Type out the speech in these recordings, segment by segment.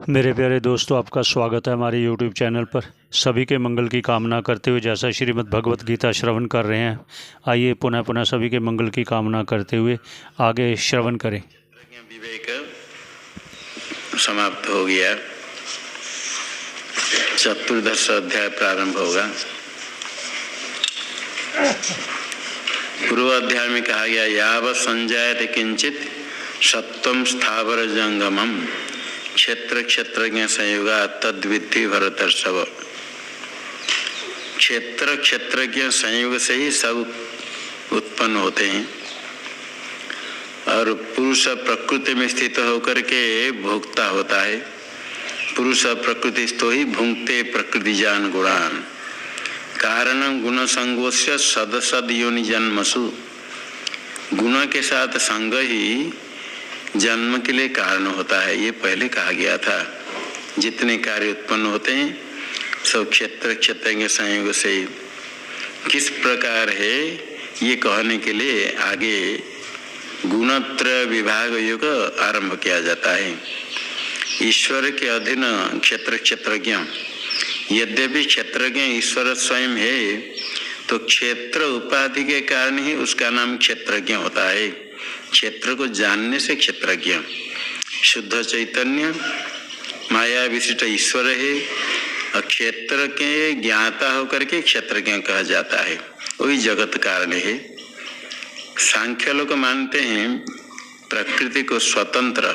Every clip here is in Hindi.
मेरे प्यारे दोस्तों, आपका स्वागत है हमारे YouTube चैनल पर। सभी के मंगल की कामना करते हुए जैसा श्रीमद् भगवत गीता श्रवण कर रहे हैं, आइए पुनः पुनः सभी के मंगल की कामना करते हुए आगे श्रवण करें। विवेक समाप्त हो गया, चतुर्दश अध्याय प्रारंभ होगा। पूर्व अध्याय में कहा गया यावत् संजायते किंचित सत्वं स्थावर जंगमम क्षेत्र क्षेत्रज्ञ संयोगा तद्विद्धि भरतर्षभ। क्षेत्र क्षेत्रज्ञ संयोग से ही सब उत्पन्न होते हैं और पुरुष प्रकृति में स्थित होकर के भोक्ता होता है। पुरुष प्रकृति तो ही भुंक्ते प्रकृति जान गुणान कारण गुण संगोस्य सदसद योनि जन्मसु। गुण के साथ संग ही जन्म के लिए कारण होता है, ये पहले कहा गया था। जितने कार्य उत्पन्न होते हैं सब क्षेत्र क्षेत्र के संयोग से किस प्रकार है ये कहने के लिए आगे गुणत्रय विभाग योग आरंभ किया जाता है। ईश्वर के अधीन क्षेत्र क्षेत्रज्ञ, यद्यपि क्षेत्रज्ञ ईश्वर स्वयं है तो क्षेत्र उपाधि के कारण ही उसका नाम क्षेत्रज्ञ होता है। क्षेत्र को जानने से क्षेत्रज्ञ, शुद्ध चैतन्य माया विशिष्ट ईश्वर है और क्षेत्र के ज्ञाता होकर के क्षेत्रज्ञ कहा जाता है, वही जगत कारण है। सांख्य लोग मानते हैं प्रकृति को स्वतंत्र,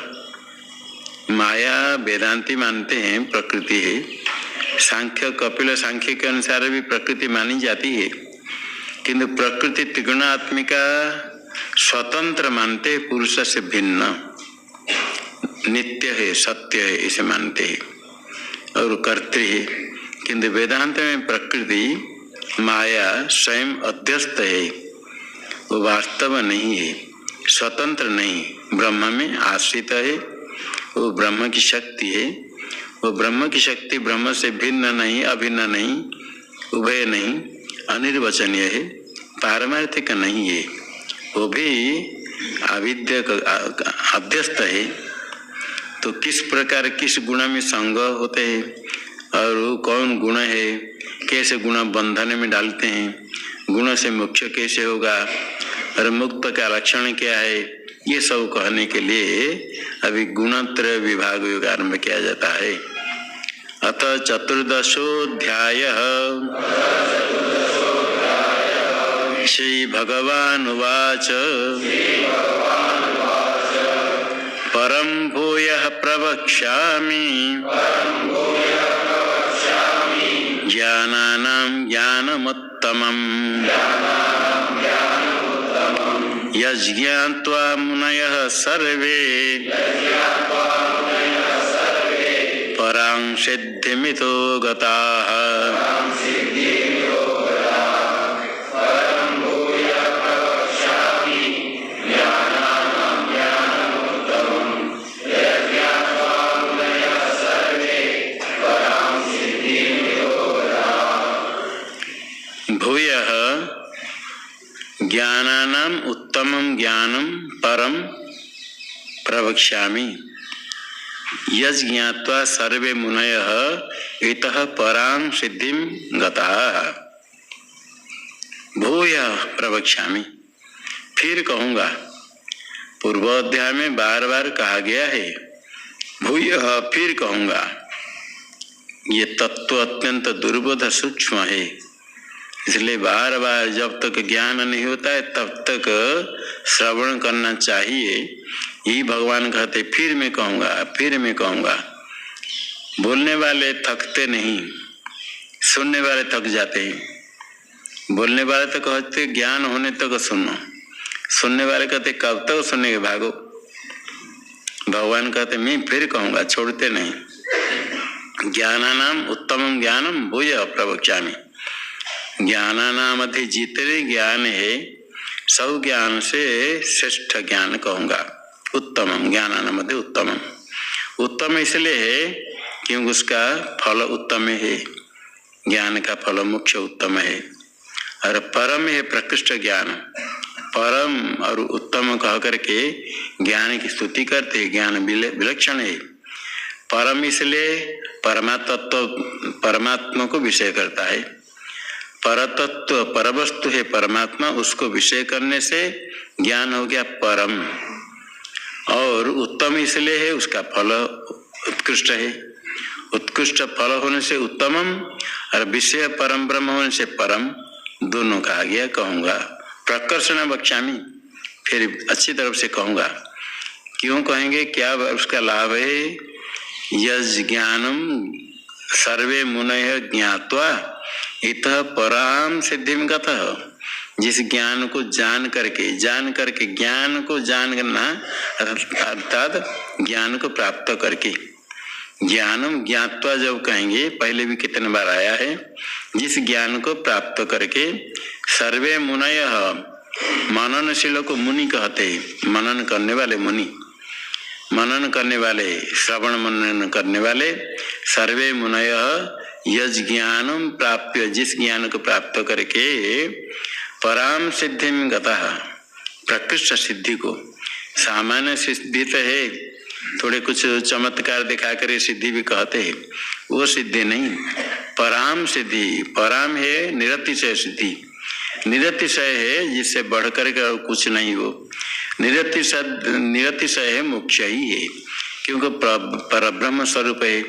माया वेदांती मानते हैं प्रकृति है। सांख्य कपिल सांख्य के अनुसार भी प्रकृति मानी जाती है, किंतु प्रकृति त्रिगुणात्मिका स्वतंत्र मानते पुरुष से भिन्न, नित्य है, सत्य है, इसे मानते हैं और कर्तृ है। किंतु वेदांत में प्रकृति माया स्वयं अध्यस्त है, वो वास्तव नहीं है, स्वतंत्र नहीं, ब्रह्म में आश्रित है। वो ब्रह्म की शक्ति है, वो ब्रह्म की शक्ति ब्रह्म से भिन्न नहीं, अभिन्न नहीं, उभय नहीं, अनिर्वचनीय है, पारमार्थिक नहीं है, वो भी अविद्या अध्यस्त है। तो किस प्रकार किस गुण में संग होते हैं और वो कौन गुण है, कैसे गुण बंधन में डालते हैं, गुण से मोक्ष कैसे होगा और मुक्त का लक्षण क्या है, ये सब कहने के लिए अभी गुणत्रय विभाग योग आरंभ किया जाता है। अथ चतुर्दशोऽध्याय श्री भगवान उवाच परम भूयः प्रवक्ष्यामि ज्ञानानां ज्ञानमुत्तमम् यज्ञात्वा मुनयः सर्वे परां सिद्धिमितो गताः। भूयः ज्ञानानाम् उत्तमं ज्ञानं परम प्रवक्ष्यामि यज्ञात्वा सर्वे मुनयः इतः परां सिद्धिं गताः। भूयः प्रवक्ष्यामि, फिर कहूँगा। पूर्व अध्याय में बार बार कहा गया है भूयः, फिर कहूँगा। ये तत्व अत्यंत दुर्बोध सूक्ष्म है, इसलिए बार बार जब तक ज्ञान नहीं होता है तब तक श्रवण करना चाहिए। ये भगवान कहते फिर मैं कहूँगा, फिर मैं कहूँगा। बोलने वाले थकते नहीं, सुनने वाले थक जाते हैं। बोलने वाले तो कहते ज्ञान होने तक सुनो, सुनने वाले कहते कब तक सुनेंगे, भागो। भगवान कहते मैं फिर कहूँगा, छोड़ते नहीं। ज्ञानानाम उत्तमं ज्ञानम भूयः प्रवक्ष्यामि। ज्ञानानाम अधि जितने ज्ञान है सब ज्ञान से श्रेष्ठ ज्ञान कहूँगा। उत्तमम ज्ञानानाम अधि उत्तमम, उत्तम इसलिए है क्योंकि उसका फल उत्तम है, ज्ञान का फल मुख्य उत्तम है। और परम है प्रकृष्ट ज्ञान, परम और उत्तम कह करके ज्ञान की स्तुति करते, ज्ञान विलक्षण है। परम इसलिए परमात्मा को विषय करता है। परतत्व परवस्तु है परमात्मा, उसको विषय करने से ज्ञान हो गया परम। और उत्तम इसलिए है उसका फल उत्कृष्ट है, उत्कृष्ट फल होने से उत्तमम, और विषय परम ब्रह्म होने से परम, दोनों कहा गया। कहूँगा प्रकर्षण बख्यामी, फिर अच्छी तरफ से कहूँगा। क्यों कहेंगे, क्या उसका लाभ है? यज ज्ञानम सर्वे मुनयः ज्ञात्वा इतः पराम सिद्धिम गतः। जिस ज्ञान को जान करके ज्ञान को जानना अर्थात ज्ञान को प्राप्त करके, ज्ञानम ज्ञात्वा जब कहेंगे, पहले भी कितने बार आया है, जिस ज्ञान को प्राप्त करके सर्वे मुनयः, मननशील को मुनि कहते हैं, मनन करने वाले मुनि, मनन करने वाले, श्रवण मनन करने वाले, सर्वे मुनयः यज ज्ञानम प्राप्य, जिस ज्ञान को प्राप्त करके पराम सिद्धिम गतः, प्रकृष्ट सिद्धि को, सामान्य सिद्धि तो है, थोड़े कुछ चमत्कार दिखा कर सिद्धि भी कहते हैं, वो सिद्धि नहीं, पराम सिद्धि। पराम है निरतिशय सिद्धि, निरतिशय है जिससे बढ़कर के और कुछ नहीं हो। निरतिशय है, मुख्य ही है, क्योंकि परब्रह्म स्वरूप है।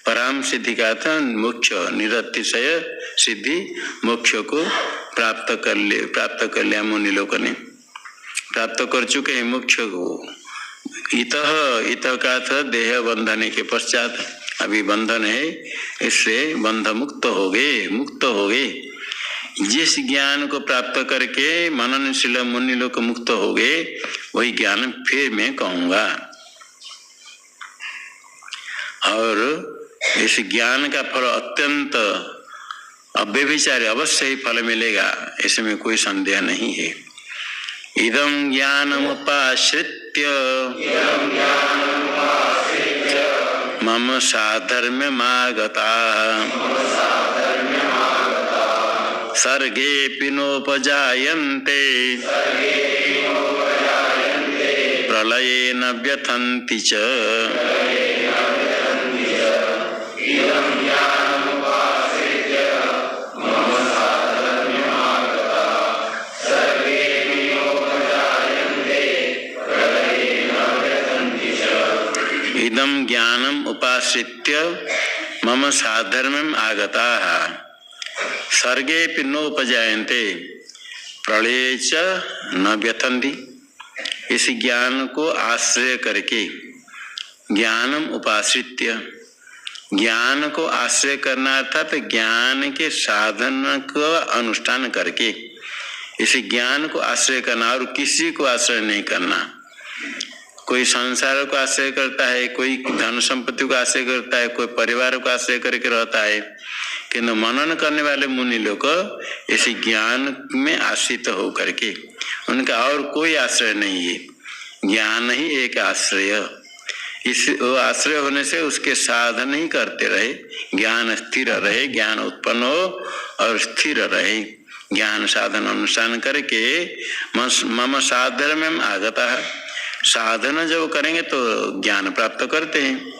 पराम सिद्धि का था मुख्य, निरतिशय सिद्धि, मोक्ष को प्राप्त कर लिया मुनि लोगों ने, प्राप्त कर चुके हैं मोक्ष को। इतः का था देह बंधने के पश्चात, अभी बंधन है, इससे बंध मुक्त हो गए। जिस ज्ञान को प्राप्त करके मननशील मुनि लोग मुक्त हो गए, वही ज्ञान फिर मैं कहूँगा। और इस ज्ञान का फल अत्यंत अव्यभिचारी, अवश्य ही फल मिलेगा, इसमें कोई संदेह नहीं है। इदं ज्ञानमुपाश्रित्य मम साधर्म्यमागताः सर्गेऽपि नोपजायन्ते प्रलये न व्यथन्ति च। इदं ज्ञानम उपाश्रित्य मम साधर्म्यम आगताः सर्गेऽपि नोपजायन्ते प्रलये च न व्यथन्ति। इस ज्ञान को आश्रय करके, ज्ञानम उपाश्रित्य, ज्ञान को आश्रय करना अर्थात ज्ञान के साधन को अनुष्ठान करके, इस ज्ञान को आश्रय करना, और किसी को आश्रय नहीं करना। कोई संसार को आश्रय करता है, कोई धन संपत्ति को आश्रय करता है, कोई परिवार को आश्रय करके रहता है, किंतु मनन करने वाले मुनि लोग इस ज्ञान में आश्रित हो करके, उनका और कोई आश्रय नहीं है, ज्ञान ही एक आश्रय। इस आश्रय होने से उसके साधन ही करते रहे, ज्ञान स्थिर रहे, ज्ञान उत्पन्न हो और स्थिर रहे, ज्ञान साधन अनुष्ठान करके मम साधर्म्यम आगता। साधन जब करेंगे तो ज्ञान प्राप्त करते हैं,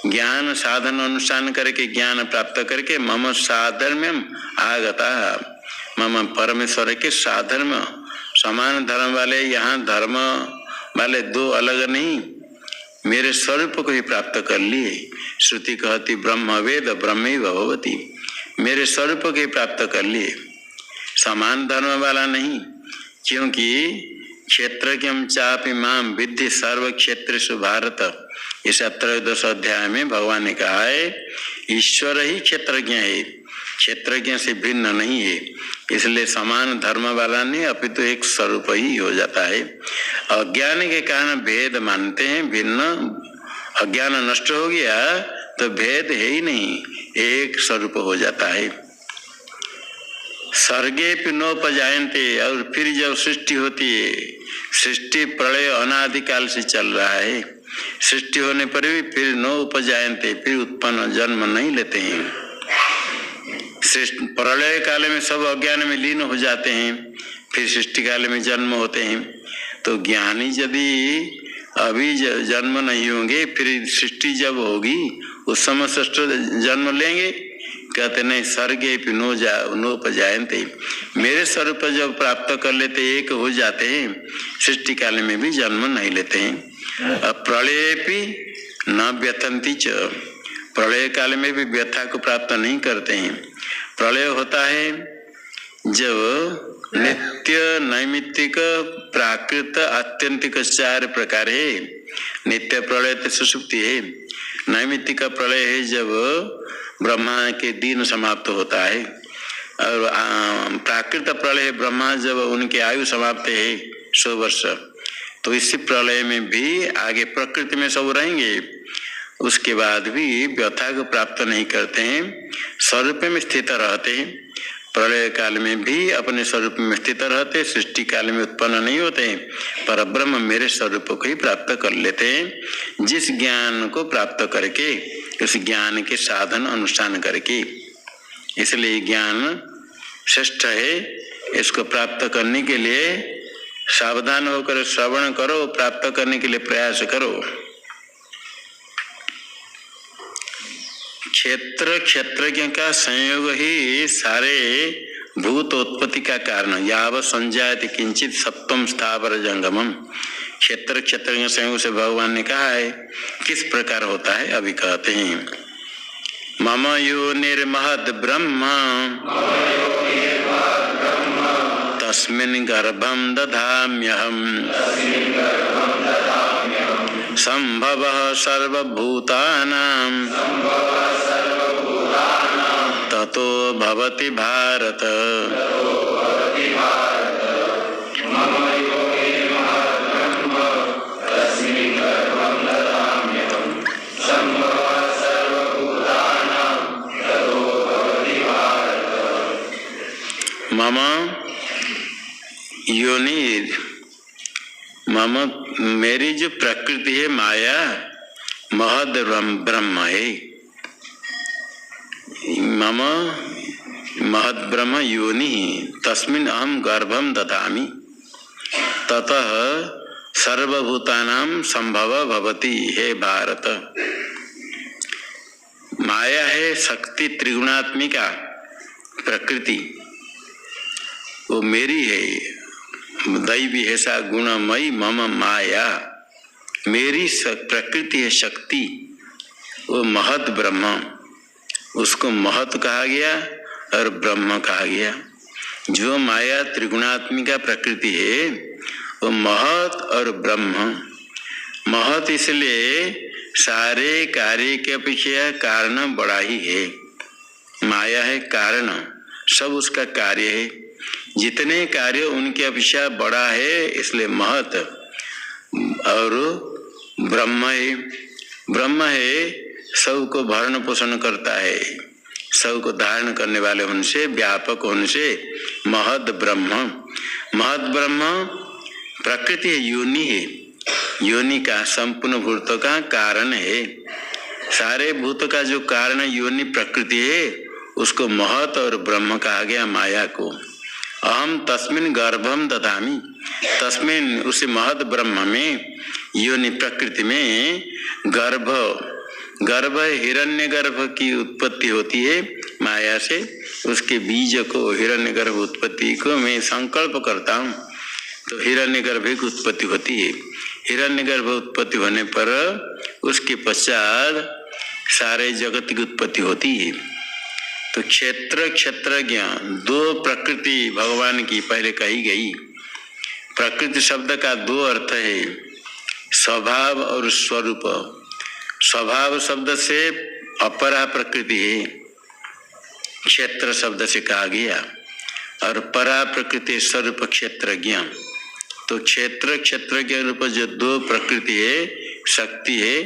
ज्ञान साधन अनुष्ठान करके ज्ञान प्राप्त करके मम साधर्म्यम आगता, मम परमेश्वर के साधर्म, समान धर्म वाले, यहाँ धर्म वाले दो अलग नहीं, मेरे स्वरूप को ही प्राप्त कर लिए। श्रुति कहती ब्रह्म वेद ब्रह्मैव भवति, मेरे स्वरूप को ही प्राप्त कर लिए, समान धर्म वाला नहीं। क्योंकि क्षेत्रज्ञं चापि माम विद्धि सर्व क्षेत्रेषु भारत, इस 13वें अध्याय में भगवान ने कहा है ईश्वर ही क्षेत्रज्ञ है, क्षेत्रज्ञ से भिन्न नहीं है, इसलिए समान धर्म वाला नहीं, अपितु एक स्वरूप ही हो जाता है। अज्ञान के कारण भेद मानते हैं, भिन्न, अज्ञान नष्ट हो गया तो भेद है ही नहीं, एक स्वरूप हो जाता है। सर्गे नोपजायन्ते, और फिर जब सृष्टि होती है, सृष्टि प्रलय अनादिकाल से चल रहा है, सृष्टि होने पर भी फिर नो उपजायन्ते, फिर उत्पन्न जन्म नहीं लेते हैं। प्रलय काल में सब अज्ञान में लीन हो जाते हैं, फिर सृष्टि काल में जन्म होते हैं। तो ज्ञानी यदि अभी जन्म नहीं होंगे, फिर सृष्टि जब होगी उस समय सृष्टि जन्म लेंगे। कहते नहीं, सर्गे नोपजायन्ते, मेरे स्वरूप जब प्राप्त कर लेते, एक हो जाते हैं, सृष्टि काल में भी जन्म नहीं लेते हैं। अब प्रलयेपि न व्यथन्ति च, प्रलय काल में भी व्यथा को प्राप्त नहीं करते हैं। प्रलय होता है जब नित्य नैमित्तिक प्राकृत आत्यंतिक 4 प्रकार है। नित्य प्रलय तो सुषुप्ति है, नैमित्तिक प्रलय है जब ब्रह्मा के दिन समाप्त होता है, और प्राकृत प्रलय है ब्रह्मा जब उनके आयु समाप्त है 100 वर्ष। तो इसी प्रलय में भी आगे प्रकृति में सब रहेंगे, उसके बाद भी व्यथा को प्राप्त नहीं करते हैं, स्वरूप में स्थित रहते हैं। प्रलय काल में भी अपने स्वरूप में स्थित रहते, सृष्टि काल में उत्पन्न नहीं होते हैं, पर ब्रह्म मेरे स्वरूप को ही प्राप्त कर लेते हैं। जिस ज्ञान को प्राप्त करके, उस ज्ञान के साधन अनुष्ठान करके, इसलिए ज्ञान श्रेष्ठ है। इसको प्राप्त करने के लिए सावधान होकर श्रवण करो, प्राप्त करने के लिए प्रयास करो। क्षेत्र क्षेत्रज्ञ का संयोग ही सारे भूत उत्पत्ति का कारण। यावत् संजायते किंचित सत्वम स्थावर जंगमम, क्षेत्र क्षेत्रज्ञ संयोग से भगवान ने कहा है किस प्रकार होता है, अभी कहते हैं। मम योनिर्महद् ब्रह्म तस्मिन् गर्भं दधाम्यहम् संभवः सर्वभूतानां ततो भवति भारत। मम योनि, मम मेरी जो प्रकृति है माया, महद ब्रह्म है। मम महद ब्रह्म योनि तस्मिन् अहम गर्भम ददामि ततः सर्वभूतानां संभव भवति। हे भारत, माया है शक्ति त्रिगुणात्मिका प्रकृति, वो मेरी है, दैवी है सा गुणमयी मम माया, मेरी प्रकृति है शक्ति, वो महत ब्रह्म, उसको महत कहा गया और ब्रह्म कहा गया। जो माया त्रिगुणात्मिका प्रकृति है वो महत और ब्रह्म। महत इसलिए सारे कार्य के अपेक्षा कारण बड़ा ही है। माया है कारण, सब उसका कार्य है, जितने कार्य उनके अपेक्षा बड़ा है, इसलिए महत। और ब्रह्म है, ब्रह्म है सबको भरण पोषण करता है, सबको धारण करने वाले होने से, व्यापक होने से महद ब्रह्म। महद ब्रह्म प्रकृति है, योनि है, योनि का संपूर्ण भूत का कारण है। सारे भूत का जो कारण योनि प्रकृति है, उसको महत और ब्रह्म कहा गया माया को। अहम तस्मिन् गर्भम ददामि, तस्मिन् उसी महद ब्रह्म में, योनि प्रकृति में गर्भ, गर्भ हिरण्यगर्भ की उत्पत्ति होती है माया से। उसके बीज को, हिरण्यगर्भ उत्पत्ति को मैं संकल्प करता हूँ तो हिरण्यगर्भ की उत्पत्ति होती है। हिरण्यगर्भ उत्पत्ति होने पर उसके पश्चात सारे जगत की उत्पत्ति होती है। तो क्षेत्र क्षेत्रज्ञ दो प्रकृति भगवान की पहले कही गई। प्रकृति शब्द का दो अर्थ है, स्वभाव और स्वरूप। स्वभाव शब्द से अपरा प्रकृति है, क्षेत्र शब्द से कहा गया, और परा प्रकृति स्वरूप क्षेत्रज्ञ। तो क्षेत्र क्षेत्रज्ञ रूप जो दो प्रकृति है, शक्ति है,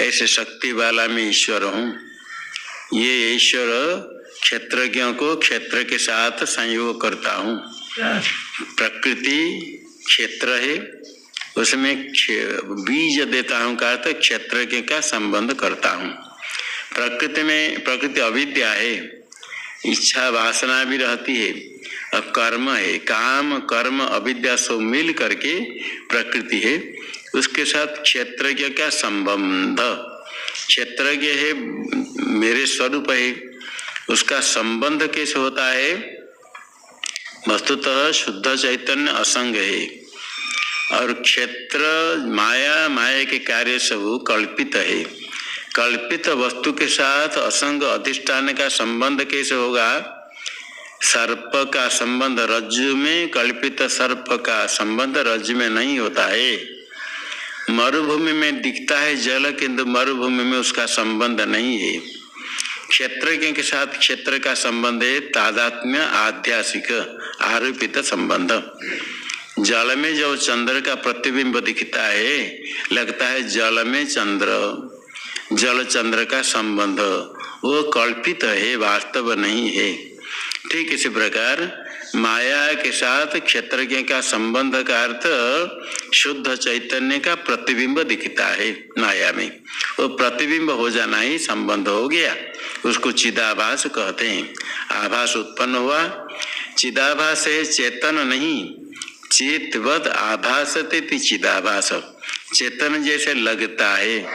ऐसे शक्ति वाला मैं ईश्वर हूँ। ये ईश्वर क्षेत्रज्ञों को क्षेत्र के साथ संयोग करता हूँ। प्रकृति क्षेत्र है, उसमें बीज देता हूँ, कहा तो क्षेत्रज्ञ का संबंध करता हूँ। प्रकृति में, प्रकृति अविद्या है, इच्छा वासना भी रहती है, अब कर्म है, काम कर्म अविद्या सब मिल करके प्रकृति है। उसके साथ क्षेत्रज्ञ का संबंध, क्षेत्रज्ञ है मेरे स्वरूप है, उसका संबंध कैसे होता है? वस्तुतः शुद्ध चैतन्य असंग है और क्षेत्र माया, माया के कार्य सब कल्पित है। कल्पित वस्तु के साथ असंग अधिष्ठान का संबंध कैसे होगा? सर्प का संबंध रज्जु में, कल्पित सर्प का संबंध रज्जु में नहीं होता है। मरुभूमि में दिखता है जल, किंतु मरुभूमि में उसका संबंध नहीं है। क्षेत्रज्ञ के साथ क्षेत्र का संबंध है तादात्म्य, आध्यासिक, आरोपित संबंध। जल में जो चंद्र का प्रतिबिंब दिखता है, लगता है जल में चंद्र, जल चंद्र का संबंध, वो कल्पित है, वास्तव नहीं है। ठीक इसी प्रकार माया के साथ क्षेत्रज्ञ का संबंध का अर्थ शुद्ध चैतन्य का प्रतिबिंब दिखता है माया में, वो प्रतिबिंब हो जाना ही संबंध हो गया, उसको चिदाभास कहते हैं। आभास उत्पन्न हुआ, चिदाभास है चेतन नहीं, चेतवद आभासते चिदाभास, चेतन जैसे लगता है,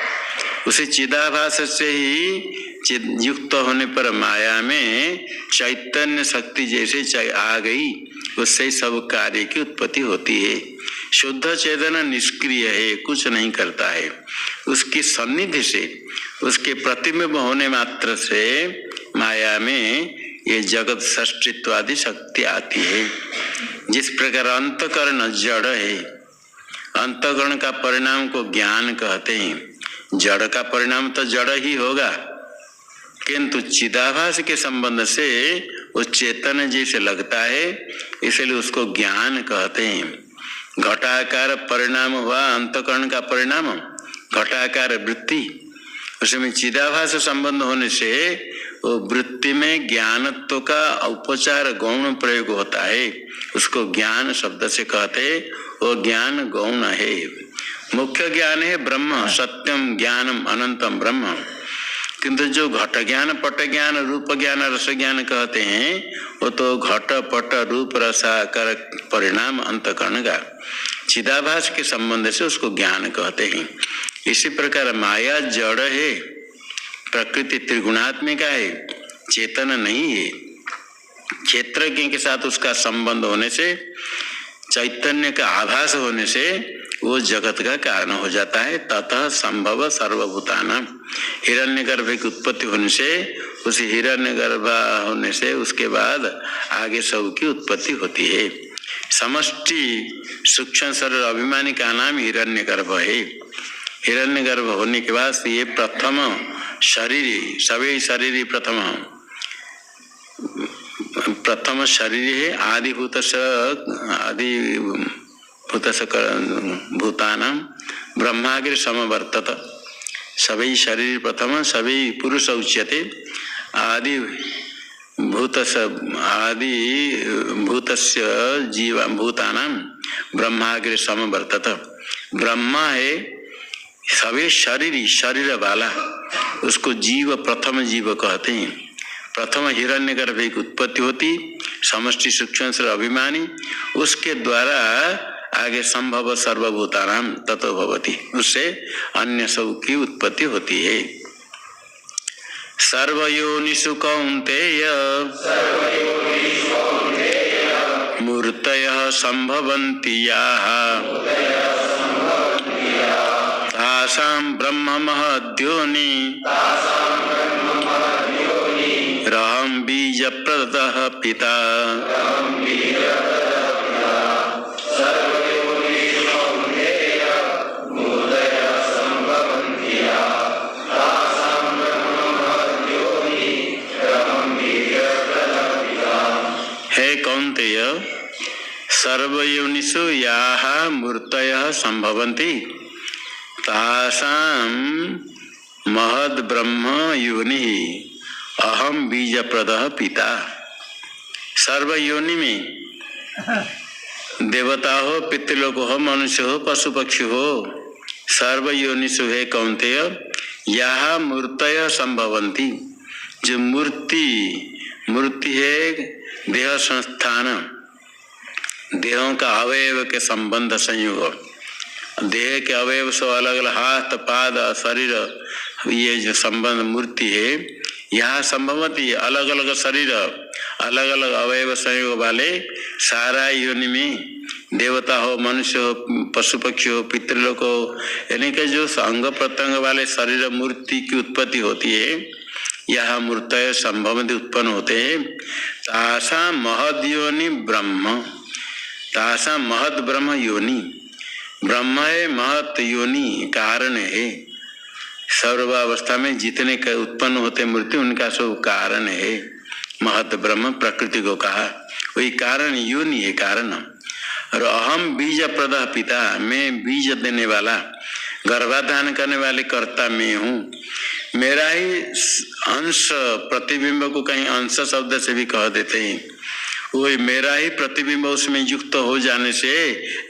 उसे चिदाभास से ही युक्त होने पर माया में चैतन्य शक्ति जैसे आ गई, उससे सब कार्य की उत्पत्ति होती है। शुद्ध चेतन निष्क्रिय है, कुछ नहीं करता है, उसकी सन्निधि से, उसके प्रतिबिंब होने मात्र से माया में ये जगत सृष्टित्वादि शक्ति आती है। जिस प्रकार अंतकरण जड़ है, अंतकरण का परिणाम को ज्ञान कहते हैं, जड़ का परिणाम तो जड़ ही होगा, किंतु चिदाभास के संबंध से वो चेतन जैसे लगता है, इसलिए उसको ज्ञान कहते हैं। घटाकार परिणाम हुआ अंतकरण का परिणाम, घटाकार वृत्ति, उसमें चिदाभास संबंध होने से वो वृत्ति में ज्ञानत्व का औपचार गौण प्रयोग होता है, उसको ज्ञान शब्द से कहते हैं। वो ज्ञान गौण है, मुख्य ज्ञान है ब्रह्म, सत्यम ज्ञानम अनंतम ब्रह्म। किंतु जो घट ज्ञान, पट ज्ञान, रूप ज्ञान, रस ज्ञान कहते हैं, वो तो घट पट रूप रसाकार परिणाम अंतकरण का, चिदाभास के संबंध से उसको ज्ञान कहते हैं। इसी प्रकार माया जड़ है, प्रकृति त्रिगुणात्मिका है, चेतन नहीं है। क्षेत्रज्ञ के साथ उसका संबंध होने से, चैतन्य का आभास होने से वो जगत का कारण हो जाता है। ततः संभव सर्वभूतानां, हिरण्यगर्भ की उत्पत्ति होने से, उस हिरण्यगर्भ होने से उसके बाद आगे सब की उत्पत्ति होती है। समष्टि सूक्ष्म शरीर अभिमानी का नाम हिरण्यगर्भ है। हिरण्यगर्भ होने के बाद ये प्रथम शरीर, सभी शरीर प्रथम शरीर है। आदिभूत भूतानां ब्रह्माग्र समवर्तत, सभी शरीर प्रथम, सभी पुरुष उच्यते। आदि भूतस्य जीव भूतानां ब्रह्माग्र समवर्तत, ब्रह्मा है सभी शरीर वाला, उसको जीव प्रथम जीव कहते हैं। प्रथम हिरण्यगर्भ की उत्पत्ति होती, समष्टि सूक्ष्म अभिमानी, उसके द्वारा आगे संभव सर्वभूतानां ततो भवति, उससे अन्य सब की उत्पत्ति होती है। सर्वयोनिषु कौन्तेय मूर्तयः संभवन्ति याः तासां ब्रह्म महद्योनि रहं बीज प्रदः पिता। हे कौन्तेय, सर्वयोनिषु याः मूर्तयः संभवन्ति तासां महद् ब्रह्म योनिः अहम बीज प्रदः पिता। सर्व योनि में, देवता हो, पितृलोक हो, मनुष्य हो, पशु पक्षी हो, सर्व योनिषु है कौन्तेय याः मूर्तयः संभवन्ति, जो मूर्ति है देह संस्थान, देहों का अवयव के संबंध संयोग, देह के अवयव सब अलग अलग, हाथ पाद शरीर, ये जो संबंध मूर्ति है, यहाँ संभवती अलग अलग शरीर, अलग अलग अवयव संयोग वाले सारा योनि में, देवता हो, मनुष्य हो, पशु पक्षी हो, पितृलोक हो, यानी कि जो अंग प्रत्यंग वाले शरीर मूर्ति की उत्पत्ति होती है, यह मूर्तय संभवती उत्पन्न होते हैं। तासा महद योनि ब्रह्म, तासा महद ब्रह्म योनि, ब्रह्म है महत योनि कारण है, सर्वावस्था में जितने का उत्पन्न होते मूर्ति उनका सब कारण है। महत ब्रह्म प्रकृति को कहा, वही कारण योनि है कारण। और अहम बीज प्रदः पिता, मैं बीज देने वाला, गर्भाधान करने वाले कर्ता मैं हूँ। मेरा ही अंश, प्रतिबिंब को कहीं अंश शब्द से भी कह देते हैं, वही मेरा ही प्रतिबिंब उसमें युक्त हो जाने से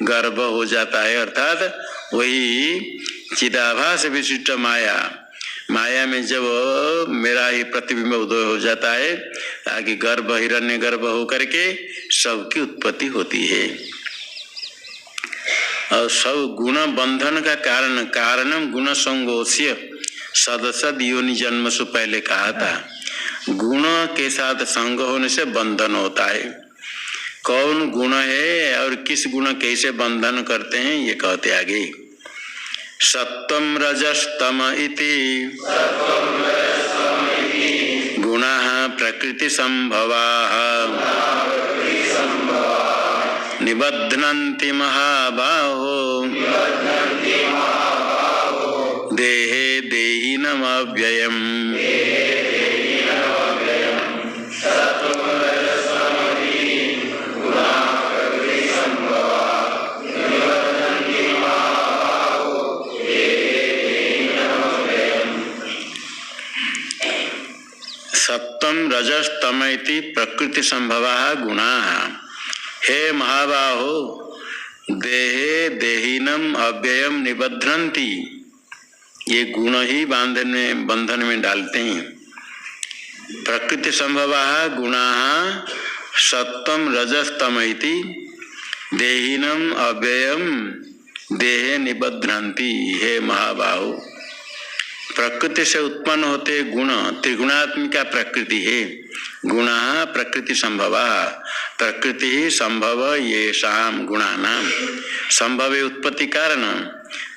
गर्भ हो जाता है, अर्थात वही चिदाभास विशिष्ट माया, माया में जब मेरा ही प्रतिबिंब उदय हो जाता है, आगे गर्भ हिरण्य गर्भ हो करके सबकी उत्पत्ति होती है। और सब गुण बंधन का कारण, कारणम गुण संगोष्य सदसद योनि जन्म से पहले कहा था, गुण के साथ संग होने से बंधन होता है। कौन गुण है और किस गुण कैसे बंधन करते हैं ये कहते आगे। सत्वम रजस्तम इति गुणाः प्रकृति संभवाः निबध्नन्ति महाबाहो देहे देहिनमव्ययम्। सत्वम रजस्तम इति प्रकृति संभवाः गुणाः। हे महाबाहो, देहे देहिनम अव्ययम निबध्नन्ति, ये गुण ही बंधन में डालते हैं। प्रकृति संभवाः गुणाः सत्वम रजस्तम इति देहिनम अव्ययम देहे निबध्नन्ति। हे महाबाहो, प्रकृति से उत्पन्न होते गुण त्रिगुणात्मिका प्रकृति है। गुणा प्रकृति संभवा, प्रकृति ही संभव ये शाम गुणानाम, संभव उत्पत्ति कारण,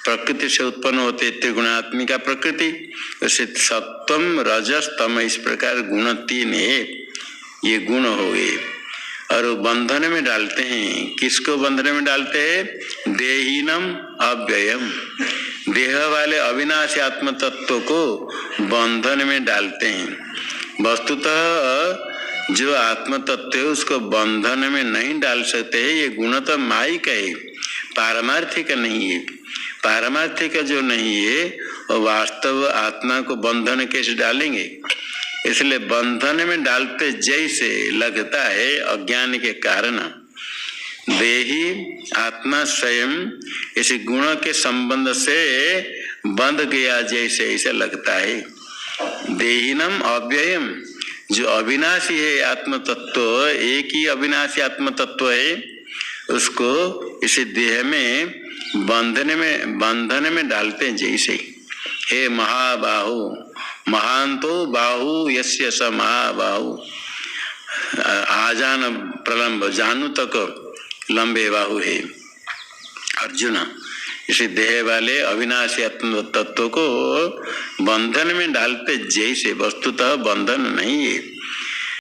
प्रकृति से उत्पन्न होते त्रिगुणात्मिका प्रकृति। वैसे सत्वम रजस तम इस प्रकार गुण तीन है, ये गुण हो गए और बंधन में डालते हैं। किसको बंधन में डालते हैं? देहीनम अव्ययम, देह वाले अविनाशी आत्म तत्व को बंधन में डालते हैं। वस्तुतः जो आत्म तत्व है उसको बंधन में नहीं डाल सकते हैं। ये गुण तो माइक है, पारमार्थिक नहीं है। पारमार्थिक जो नहीं है वो वास्तव आत्मा को बंधन कैसे डालेंगे? इसलिए बंधन में डालते जैसे लगता है अज्ञान के कारण। देही आत्मा स्वयं इस गुण के संबंध से बंध गया जैसे ऐसा लगता है। देहिनम अव्ययम, जो अविनाशी है आत्म तत्व, एक ही अविनाशी आत्म तत्व है, उसको इस देह में बंधन में डालते हैं जैसे। हे महाबाहु, महान तो बाहु यस्य स महाबाहु, आजान प्रलंब जानू तक लंबे बाहु है अर्जुन। इसी देह वाले अविनाशी आत्म तत्व को बंधन में डालते जैसे, वस्तुतः बंधन नहीं है।